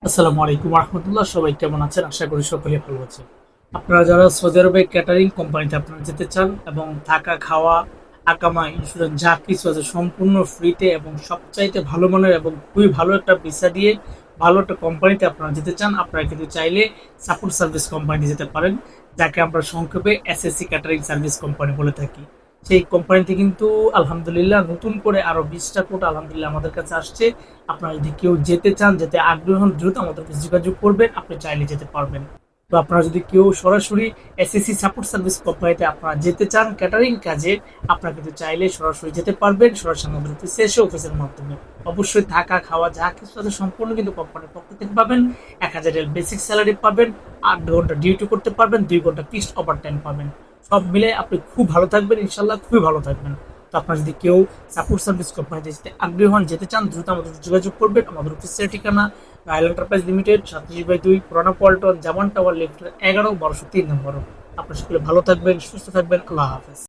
আসসালামু আলাইকুম রহমতুল্লাহ। সবাই কেমন আছেন? আশা করি সকলে ভালো আছে। আপনারা যারা সৌদি আরবে ক্যাটারিং কোম্পানিতে আপনারা যেতে চান এবং থাকা খাওয়া আকামা ইন্স্যুরেন্স যা কিছু আছে সম্পূর্ণ ফ্রিতে এবং সবচাইতে ভালো মানের এবং খুবই ভালো একটা ভিসা দিয়ে ভালো একটা কোম্পানিতে আপনারা যেতে চান, আপনারা কিন্তু চাইলে সাপোর্ট সার্ভিস কোম্পানিতে যেতে পারেন, যাকে আমরা সংক্ষেপে এসএসসি ক্যাটারিং সার্ভিস কোম্পানি বলে থাকি। সেই কোম্পানিতে কিন্তু আলহামদুলিল্লাহ নতুন করে আরো 20টা কোড আলহামদুলিল্লাহ আমাদের কাছে আসছে। আপনারা যদি কেউ যেতে চান, যেতে আগ্রহী হন, দ্রুত আমাদের কাছে যোগাযোগ করবেন, আপনি চাইলে যেতে পারবেন। তো আপনারা যদি কেউ সরাসরি এসএসসি সাপোর্ট সার্ভিস কোম্পানিতে আপনারা যেতে চান ক্যাটারিং কাজে, আপনারা কিন্তু চাইলে সরাসরি যেতে পারবেন, সরাসরি আমাদের অফিসে এসে অফিসের মাধ্যমে। অবশ্যই থাকা খাওয়া যা কিছু আছে সম্পূর্ণ কিন্তু কোম্পানির পক্ষ থেকে পাবেন। 1000 বেসিক স্যালারি পাবেন, 8 ঘন্টা ডিউটি করতে পারবেন, 2 ঘন্টা পিস ওভার টাইম পাবেন। সব মিলে আপনি খুব ভালো থাকবেন, ইনশাল্লাহ খুবই ভালো থাকবেন। তো আপনার যদি কেউ সাপোর্ট সার্ভিস কোম্পানিতে যেতে আগ্রহী হন, যেতে চান, দ্রুত আমাদের যোগাযোগ করবেন। আমাদের অফিসের ঠিকানা রায়ল এন্টারপ্রাইজ লিমিটেড, 37/2 পুরানা পল্টন, জামান টাওয়ার, লিফট 11, 1203 নম্বর। আপনার সকলে ভালো থাকবেন, সুস্থ থাকবেন। আল্লাহ হাফেজ।